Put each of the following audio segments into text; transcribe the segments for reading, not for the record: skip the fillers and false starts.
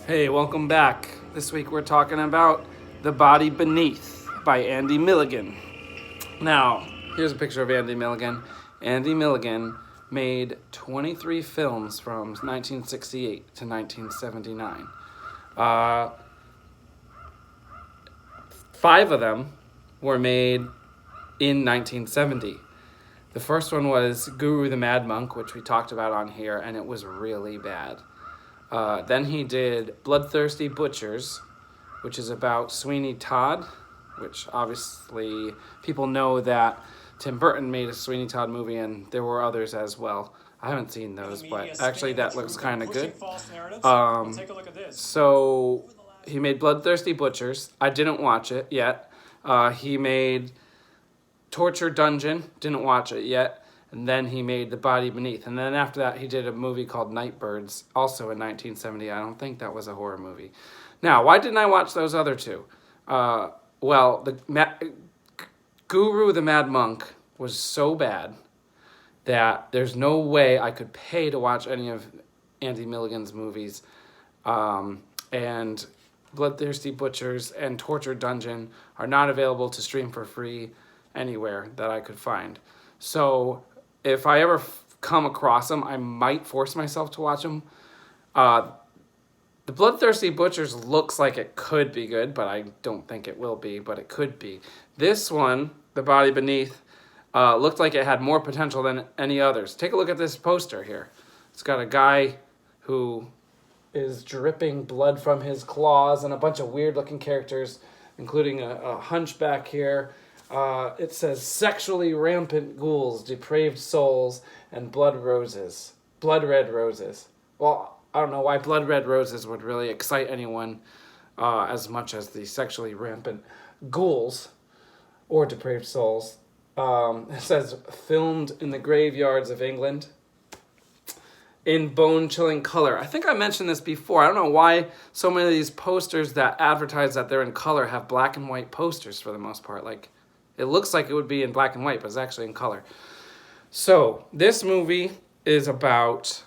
Hey, welcome back. This week we're talking about The Body Beneath by Andy Milligan. Now, here's a picture of Andy Milligan. Andy Milligan made 23 films from 1968 to 1979. Five of them were made in 1970. The first one was Guru the Mad Monk, which we talked about on here, and it was really bad. Then he did Bloodthirsty Butchers, which is about Sweeney Todd, which obviously people know that Tim Burton made a Sweeney Todd movie, and there were others as well. I haven't seen those, but actually that looks kind of good. So he made Bloodthirsty Butchers. I didn't watch it yet. He made Torture Dungeon. Didn't watch it yet. And then he made The Body Beneath. And then after that, he did a movie called Nightbirds, also in 1970. I don't think that was a horror movie. Now, why didn't I watch those other two? Guru the Mad Monk was so bad that there's no way I could pay to watch any of Andy Milligan's movies. And Bloodthirsty Butchers and Torture Dungeon are not available to stream for free anywhere that I could find. So if I ever come across them, I might force myself to watch them. The Bloodthirsty Butchers looks like it could be good, but I don't think it will be, but it could be. This one, The Body Beneath, looked like it had more potential than any others. Take a look at this poster here. It's got a guy who is dripping blood from his claws and a bunch of weird-looking characters, including a hunchback here. It says sexually rampant ghouls, depraved souls, and blood red roses. Well, I don't know why blood red roses would really excite anyone as much as the sexually rampant ghouls or depraved souls. It says filmed in the graveyards of England in bone-chilling color. I think I mentioned this before. I don't know why so many of these posters that advertise that they're in color have black and white posters for the most part. Like, it looks like it would be in black and white, but it's actually in color. So, this movie is about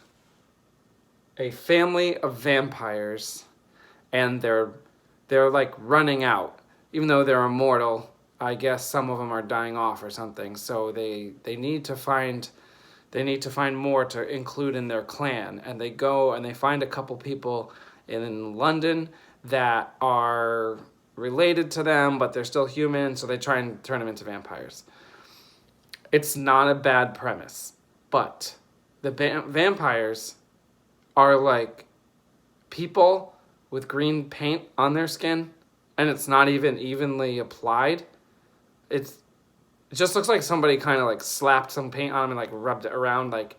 a family of vampires, and they're like running out. Even though they're immortal, I guess some of them are dying off or something. So they need to find more to include in their clan, and they go and they find a couple people in London that are related to them, but they're still human, so they try and turn them into vampires. It's not a bad premise, but the vampires are like people with green paint on their skin, and it's not even evenly applied. It just looks like somebody kind of like slapped some paint on them and like rubbed it around like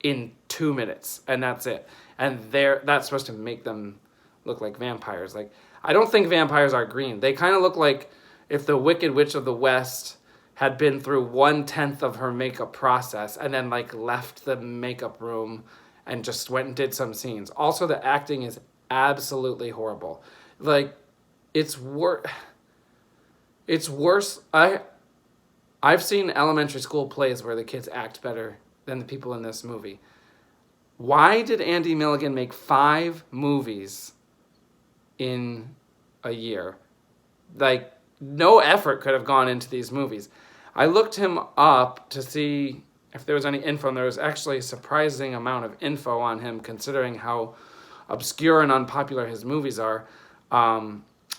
in 2 minutes, and that's it. And that's supposed to make them look like vampires. Like, I don't think vampires are green. They kind of look like if the Wicked Witch of the West had been through 1/10 of her makeup process and then like left the makeup room and just went and did some scenes. Also, the acting is absolutely horrible. Like, it's worse. I've seen elementary school plays where the kids act better than the people in this movie. Why did Andy Milligan make 5 movies in a year? Like, no effort could have gone into these movies. I looked him up to see if there was any info, and there was actually a surprising amount of info on him considering how obscure and unpopular his movies are.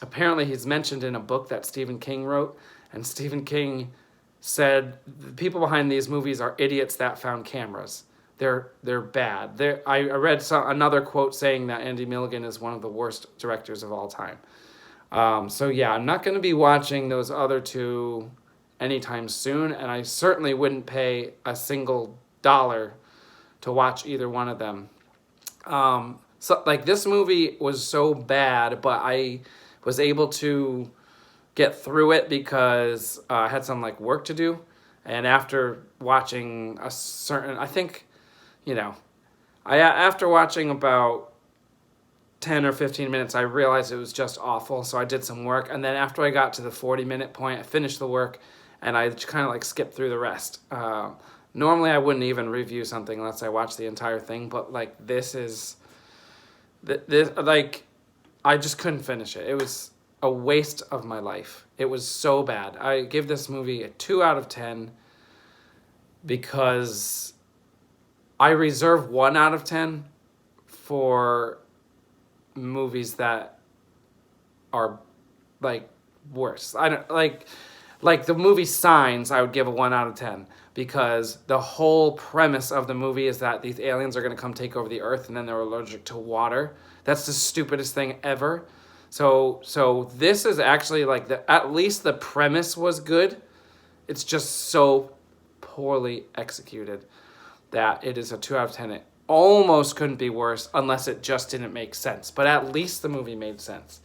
Apparently he's mentioned in a book that Stephen King wrote, and Stephen King said the people behind these movies are idiots that found cameras. They're bad. I read another quote saying that Andy Milligan is one of the worst directors of all time. So yeah, I'm not going to be watching those other two anytime soon, and I certainly wouldn't pay a single dollar to watch either one of them. So like, this movie was so bad, but I was able to get through it because I had some like work to do, and after watching after watching about 10 or 15 minutes, I realized it was just awful, so I did some work, and then after I got to the 40-minute point, I finished the work, and I kind of like skipped through the rest. Normally I wouldn't even review something unless I watched the entire thing, but like, this I just couldn't finish it. It was a waste of my life. It was so bad. I give this movie a 2 out of 10 because I reserve 1 out of 10 for movies that are like worse. I don't like the movie Signs. I would give a 1 out of 10 because the whole premise of the movie is that these aliens are going to come take over the earth and then they're allergic to water. That's the stupidest thing ever. So this is actually like at least the premise was good. It's just so poorly executed that it is a 2 out of 10. It almost couldn't be worse unless it just didn't make sense. But at least the movie made sense.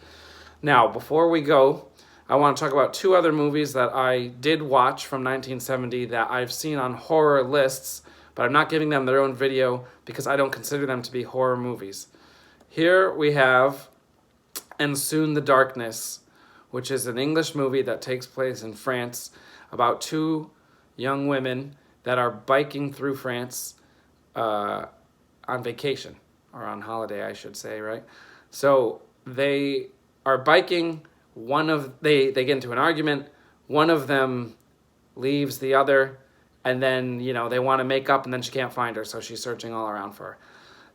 Now, before we go, I want to talk about 2 other movies that I did watch from 1970 that I've seen on horror lists, but I'm not giving them their own video because I don't consider them to be horror movies. Here we have And Soon the Darkness, which is an English movie that takes place in France about 2 young women that are biking through France on vacation, or on holiday, I should say, right? So they are biking. They get into an argument. One of them leaves the other, and then, they want to make up, and then she can't find her, so she's searching all around for her.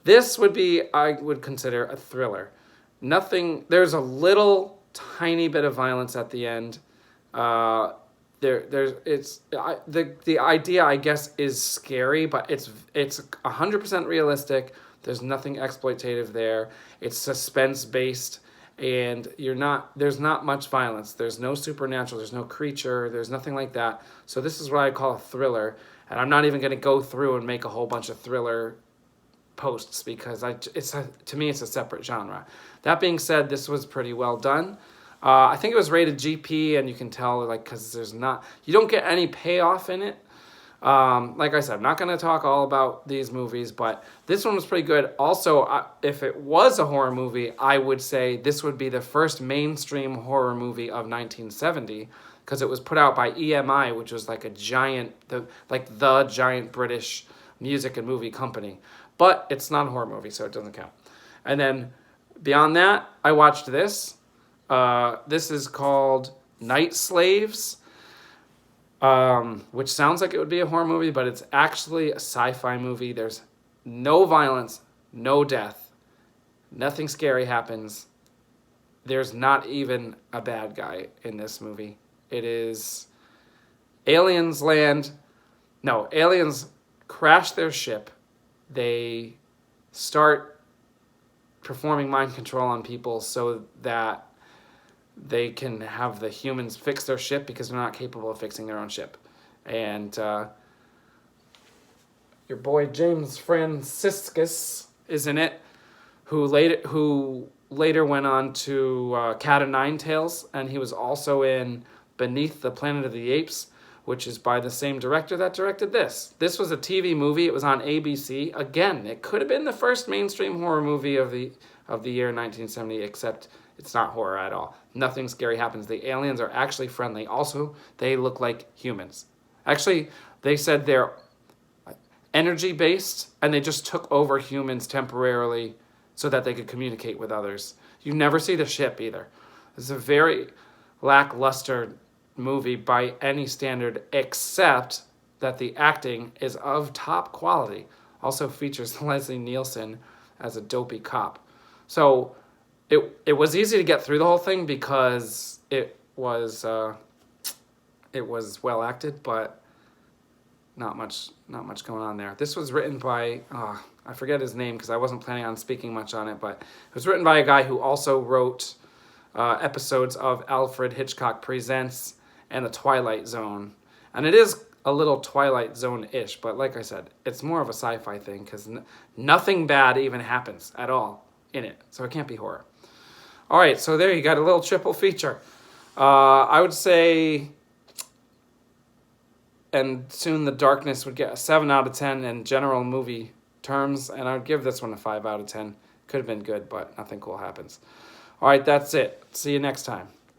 This would be, I would consider, a thriller. There's a little tiny bit of violence at the end. The idea, I guess, is scary, but it's 100% realistic. There's nothing exploitative there. It's suspense based, and there's not much violence. There's no supernatural. There's no creature. There's nothing like that. So this is what I call a thriller, and I'm not even going to go through and make a whole bunch of thriller posts because to me it's a separate genre. That being said, this was pretty well done. I think it was rated GP, and you can tell because you don't get any payoff in it. Like I said, I'm not going to talk all about these movies, but this one was pretty good. Also, if it was a horror movie, I would say this would be the first mainstream horror movie of 1970 because it was put out by EMI, which was like the giant British music and movie company. But it's not a horror movie, so it doesn't count. And then beyond that, I watched this. This is called Night Slaves, which sounds like it would be a horror movie, but it's actually a sci-fi movie. There's no violence, no death. Nothing scary happens. There's not even a bad guy in this movie. It is aliens crash their ship. They start performing mind control on people so that they can have the humans fix their ship because they're not capable of fixing their own ship. And your boy James Franciscus is in it, who later went on to Cat o' Nine Tails, and he was also in Beneath the Planet of the Apes, which is by the same director that directed this. This was a TV movie. It was on ABC. Again, it could have been the first mainstream horror movie of the year 1970, except it's not horror at all. Nothing scary happens. The aliens are actually friendly. Also, they look like humans. Actually, they said they're energy-based, and they just took over humans temporarily so that they could communicate with others. You never see the ship either. It's a very lackluster movie by any standard, except that the acting is of top quality. Also features Leslie Nielsen as a dopey cop. So it was easy to get through the whole thing because it was well acted, but not much going on there. This was written by I forget his name because I wasn't planning on speaking much on it, but it was written by a guy who also wrote episodes of Alfred Hitchcock Presents and The Twilight Zone. And it is a little Twilight Zone-ish, but like I said, it's more of a sci-fi thing because nothing bad even happens at all in it, so it can't be horror. All right, so there you got a little triple feature. I would say And Soon the Darkness would get a 7 out of 10 in general movie terms, and I would give this one a 5 out of 10. Could have been good, but nothing cool happens. All right, that's it. See you next time.